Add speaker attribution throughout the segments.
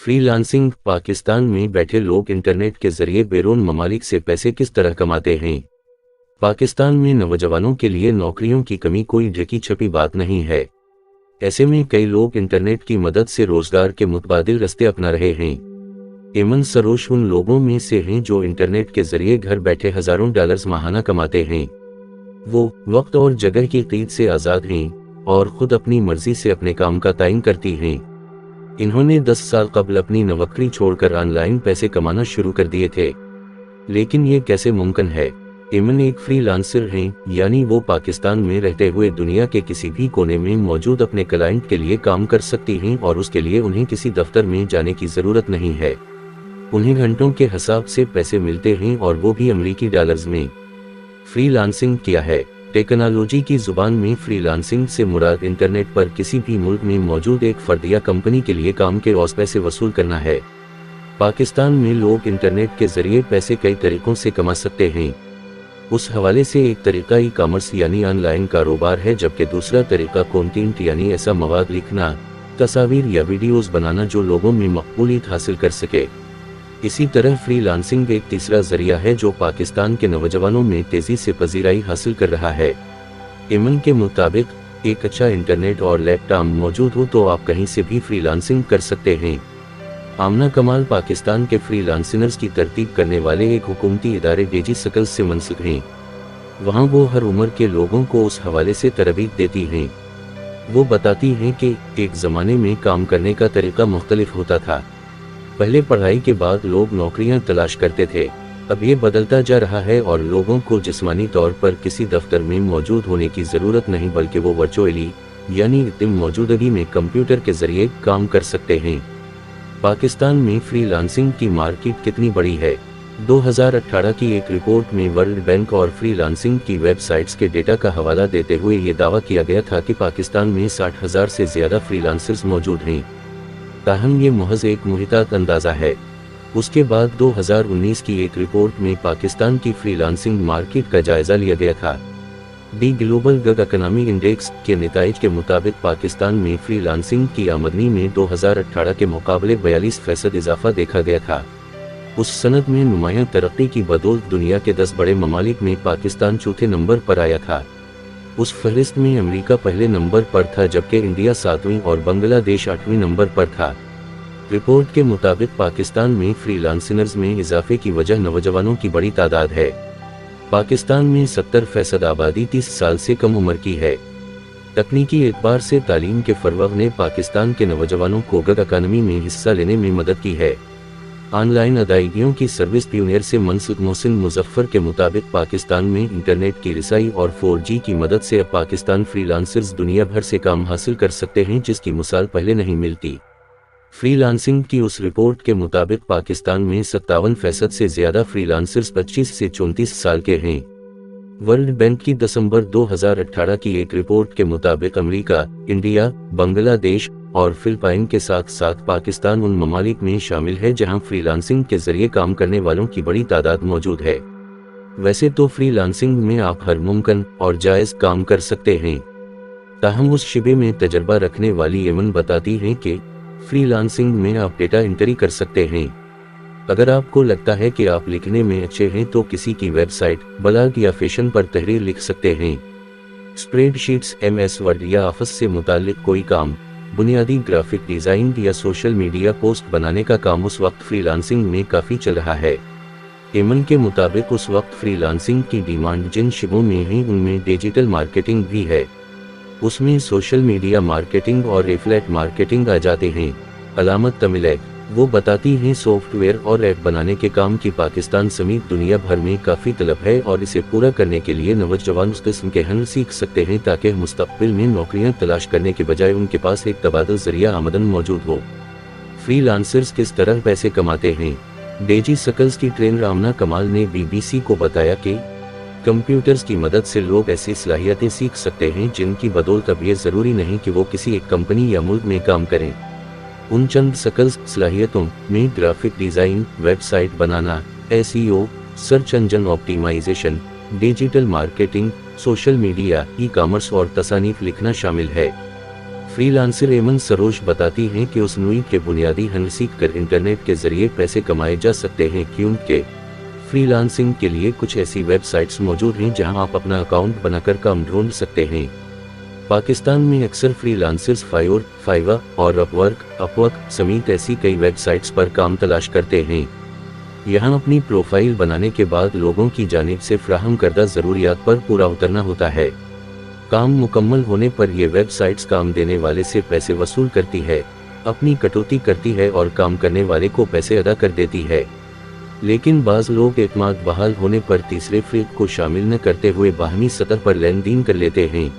Speaker 1: Freelancing. Pakistan में बैठे लोग इंटरनेट के जरिए बैरून ममालिक से पैसे किस तरह कमाते हैं। पाकिस्तान में नौजवानों के लिए नौकरियों की कमी कोई ढकी छपी बात नहीं है। ऐसे में कई लोग इंटरनेट की मदद से रोजगार के मुतबादिल रास्ते अपना रहे हैं। एमन सरोश उन लोगों में से हैं जो इंटरनेट के जरिए घर बैठे हजारों डॉलर्स माहाना कमाते हैं। वो वक्त और जगह की क़ैद से आज़ाद हैं और खुद अपनी मर्जी से अपने काम का तयन करती हैं। इन्होंने 10 साल कबल अपनी नौकरी छोड़कर ऑनलाइन पैसे कमाना शुरू कर दिए थे। लेकिन ये कैसे मुमकिन है। एमन एक फ्रीलांसर हैं, यानी वो पाकिस्तान में रहते हुए दुनिया के किसी भी कोने में मौजूद अपने क्लाइंट के लिए काम कर सकती हैं और उसके लिए उन्हें किसी दफ्तर में जाने की ज़रूरत नहीं है। उन्हें घंटों के हिसाब से पैसे मिलते हैं और वो भी अमेरिकी डॉलर्स में। फ्रीलांसिंग क्या है। टेक्नोलॉजी की जुबान में फ्रीलांसिंग से मुराद इंटरनेट पर किसी भी मुल्क में मौजूद एक फर्द या कंपनी के लिए काम के औस पैसे वसूल करना है। पाकिस्तान में लोग इंटरनेट के जरिए पैसे कई तरीकों से कमा सकते हैं। उस हवाले से एक तरीका ई कॉमर्स यानी ऑनलाइन कारोबार है, जबकि दूसरा तरीका कंटेंट यानी ऐसा मवाद लिखना, तस्वीर या वीडियोस बनाना जो लोगों में मकबूलियत हासिल कर सके। इसी तरह फ्रीलांसिंग एक तीसरा जरिया है जो पाकिस्तान के नौजवानों में तेजी से पजीराई हासिल कर रहा है। एमन के मुताबिक एक अच्छा इंटरनेट और लैपटॉप मौजूद हो तो आप कहीं से भी फ्रीलांसिंग कर सकते हैं। आमना कमाल पाकिस्तान के फ्रीलांसर्स की तरतीब करने वाले एक हुकूमती इदारे डेजी सकल्स से मुंसलिक हैं। वहाँ वो हर उम्र के लोगों को उस हवाले से तरबीत देती हैं। वो बताती हैं कि एक ज़माने में काम करने का तरीका मुख्तलिफ होता था। पहले पढ़ाई के बाद लोग नौकरियां तलाश करते थे। अब ये बदलता जा रहा है और लोगों को जिस्मानी तौर पर किसी दफ्तर में मौजूद होने की ज़रूरत नहीं, बल्कि वो वर्चुअली यानी इतनी मौजूदगी में कंप्यूटर के जरिए काम कर सकते हैं। पाकिस्तान में फ्रीलांसिंग की मार्केट कितनी बड़ी है। 2018 की एक रिपोर्ट में वर्ल्ड बैंक और फ्रीलांसिंग की वेबसाइट्स के डेटा का हवाला देते हुए ये दावा किया गया था कि पाकिस्तान में 60,000 से ज़्यादा फ्रीलांसर्स मौजूद हैं। ताहम ये महज एक मुहितात अंदाज़ा है। उसके बाद 2019 की एक रिपोर्ट में पाकिस्तान की फ्रीलांसिंग मार्केट का जायज़ा लिया गया था। दी ग्लोबल गग इकोनॉमी इंडेक्स के नताइज के मुताबिक पाकिस्तान में फ्रीलांसिंग की आमदनी में 2018 के मुकाबले 42% इजाफा देखा गया था। उस सनद में नुमायां तरक्की की बदौलत दुनिया के 10 बड़े ममालिक में पाकिस्तान चौथे नंबर पर आया था। उस फहरिस्त में अमेरिका पहले नंबर पर था, जबकि इंडिया 7वें और बांग्लादेश 8वें नंबर पर था। रिपोर्ट के मुताबिक पाकिस्तान में फ्रीलांसर्स में इजाफे की वजह नौजवानों की बड़ी तादाद है। पाकिस्तान में 70% आबादी 30 साल से कम उम्र की है। तकनीकी एतबार से तालीम के फरोग़ ने पाकिस्तान के नौजवानों को गग इकानमी में हिस्सा लेने में मदद की है। ऑनलाइन अदायगियों की सर्विस पियोनियर से मनसूर मोहसिन मुजफ्फर के मुताबिक पाकिस्तान में इंटरनेट की रिसाई और 4G की मदद से अब पाकिस्तान फ्रीलांसर्स दुनिया भर से काम हासिल कर सकते हैं, जिसकी मिसाल पहले नहीं मिलती। फ्रीलांसिंग की उस रिपोर्ट के मुताबिक पाकिस्तान में 57% से ज़्यादा फ्रीलांसर्स 25 से 34 साल के हैं। वर्ल्ड बैंक की दिसंबर 2018 की एक रिपोर्ट के मुताबिक अमेरिका, इंडिया, बांग्लादेश और फिलिपाइन के साथ साथ पाकिस्तान उन ममालिक में शामिल है जहां फ्रीलांसिंग के जरिए काम करने वालों की बड़ी तादाद मौजूद है। वैसे तो फ्रीलांसिंग में आप हर मुमकिन और जायज़ काम कर सकते हैं, ताहम उस शिबे में तजर्बा रखने वाली एमन बताती हैं कि फ्रीलांसिंग में आप डेटा एंट्री कर सकते हैं। अगर आपको लगता है कि आप लिखने में अच्छे हैं तो किसी की वेबसाइट, ब्लॉग या फैशन पर तहरीर लिख सकते हैं। स्प्रेडशीट्स, MS वर्ड या ऑफिस से मुताल्लिक कोई काम, बुनियादी ग्राफिक डिज़ाइन या सोशल मीडिया पोस्ट बनाने का काम उस वक्त फ्रीलांसिंग में काफ़ी चल रहा है। एमन के मुताबिक उस वक्त फ्रीलांसिंग की डिमांड जिन शिबों में है उनमें डिजिटल मार्केटिंग भी है। उसमें सोशल मीडिया मार्केटिंग और एफिलिएट मार्केटिंग आ जाते हैं। अलामत तमिल वो बताती हैं सॉफ्टवेयर और ऐप बनाने के काम की पाकिस्तान समेत दुनिया भर में काफ़ी तलब है और इसे पूरा करने के लिए नौजवान उस किस्म के हुनर सीख सकते हैं ताकि मुस्तक़बिल में नौकरियां तलाश करने के बजाय उनके पास एक तबादल ज़रिया आमदन मौजूद हो। फ्रीलांसर्स किस तरह पैसे कमाते हैं। डेजी सकल्स की ट्रेनर आमना कमाल ने BBC को बताया कि कंप्यूटर्स की मदद से लोग ऐसी सलाहियतें सीख सकते हैं जिनकी बदौलत अब ये ज़रूरी नहीं कि वो किसी एक कंपनी या मुल्क में काम करें। उन चंद सकल्स सलाहियतों में ग्राफिक डिज़ाइन, वेबसाइट बनाना, SEO, search engine optimisation, digital marketing, social media, e commerce और तसानीफ लिखना शामिल है। फ्रीलांसर एमन सरोज बताती हैं कि उस नुई के बुनियादी हल सीख कर इंटरनेट के जरिए पैसे कमाए जा सकते हैं, क्योंकि फ्रीलांसिंग के लिए कुछ ऐसी वेबसाइट्स मौजूद हैं जहां आप अपना अकाउंट बनाकर काम ढूंढ सकते हैं। पाकिस्तान में अक्सर फ्रीलांसर्स फाइवर और अपवर्क समेत ऐसी कई वेबसाइट्स पर काम तलाश करते हैं। यहां अपनी प्रोफाइल बनाने के बाद लोगों की जानिब से फ्राहम करदा ज़रूरियात पर पूरा उतरना होता है। काम मुकम्मल होने पर ये वेबसाइट्स काम देने वाले से पैसे वसूल करती है, अपनी कटौती करती है और काम करने वाले को पैसे अदा कर देती है। लेकिन बाज़ लोग एतमाद बहाल होने पर तीसरे फ़रीक को शामिल न करते हुए बाहमी सतह पर लेन देन कर लेते हैं।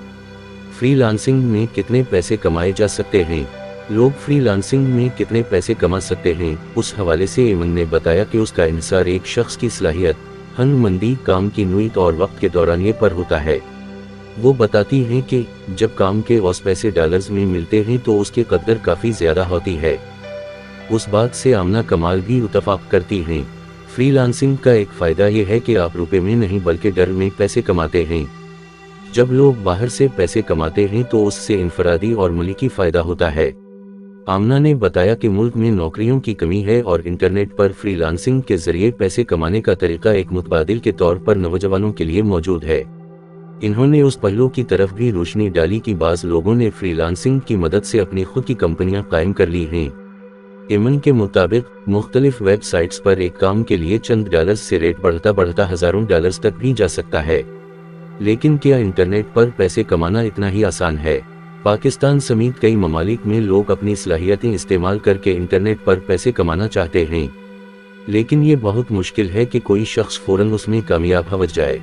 Speaker 1: फ्रीलांसिंग में कितने पैसे कमाए जा सकते हैं? लोग फ्रीलांसिंग में कितने पैसे कमा सकते हैं? उस हवाले से एमन ने बताया कि उसका इंसार एक शख्स की सलाहियत, हनमंदी, काम की नुईत और वक्त के दौरान ये पर होता है। वो बताती हैं कि जब काम के औस पैसे डॉलर्स में मिलते हैं तो उसकी कदर काफ़ी ज़्यादा होती है। उस बात से आमना कमाल भी इत्तफाक करती हैं। फ्रीलांसिंग का एक फ़ायदा यह है कि आप रुपए में नहीं बल्कि डर में पैसे कमाते हैं। जब लोग बाहर से पैसे कमाते हैं तो उससे इनफरादी और मलिकी फ़ायदा होता है। आमना ने बताया कि मुल्क में नौकरियों की कमी है और इंटरनेट पर फ्रीलांसिंग के जरिए पैसे कमाने का तरीका एक मुतबादिल के तौर पर नौजवानों के लिए मौजूद है। इन्होंने उस पहलू की तरफ भी रोशनी डाली कि बाज़ लोगों ने फ्रीलांसिंग की मदद से अपनी खुद की कंपनियां कायम कर ली हैं। एमन के मुताबिक मुख्तलिफ वेबसाइट्स पर एक काम के लिए चंद डॉलर्स से रेट बढ़ता हज़ारों डॉलर्स तक भी जा सकता है। लेकिन क्या इंटरनेट पर पैसे कमाना इतना ही आसान है? पाकिस्तान समेत कई ममालिक में लोग अपनी सलाहियतें इस्तेमाल करके इंटरनेट पर पैसे कमाना चाहते हैं, लेकिन ये बहुत मुश्किल है कि कोई शख्स फौरन उसमें कामयाब हो जाए।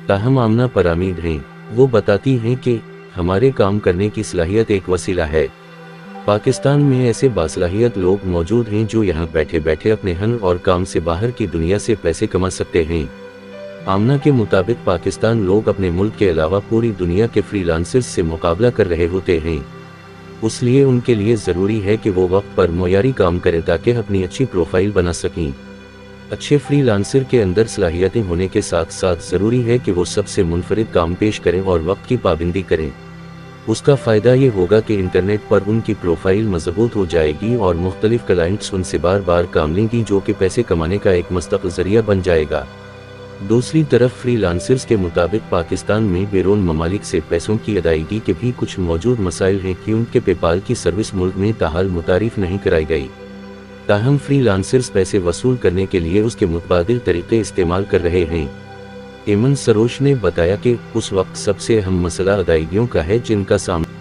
Speaker 1: ताहम आमना परामीद हैं। वो बताती हैं कि हमारे काम करने की सलाहियत एक वसीला है। पाकिस्तान में ऐसे बासलाहियत लोग मौजूद हैं जो यहाँ बैठे बैठे अपने हन और काम से बाहर की दुनिया से पैसे कमा सकते हैं। आमना के मुताबिक पाकिस्तान लोग अपने मुल्क के अलावा पूरी दुनिया के फ्रीलांसर्स से मुकाबला कर रहे होते हैं, इसलिए उनके लिए ज़रूरी है कि वो वक्त पर मुयारी काम करें ताकि अपनी अच्छी प्रोफाइल बना सकें। अच्छे फ्रीलांसर के अंदर सलाहियतें होने के साथ साथ ज़रूरी है कि वो सबसे मुनफरिद काम पेश करें और वक्त की पाबंदी करें। उसका फ़ायदा ये होगा कि इंटरनेट पर उनकी प्रोफाइल मजबूत हो जाएगी और मुख्तलिफ क्लाइंट्स उनसे बार बार काम लेंगी, जो कि पैसे कमाने का एक मुस्तकिल ज़रिया बन जाएगा। दूसरी तरफ फ्रीलांसर्स के मुताबिक पाकिस्तान में बैरून ममालिक से पैसों की अदायगी के भी कुछ मौजूद मसाइल हैं, क्योंकि पेपाल की सर्विस मुल्क में ताहाल मुतारिफ नहीं कराई गई। ताहम फ्रीलांसर्स पैसे वसूल करने के लिए उसके मुतबादिल तरीके इस्तेमाल कर रहे हैं। एमन सरोज ने बताया कि उस वक्त सबसे अहम मसला अदायगियों का है, जिनका सामना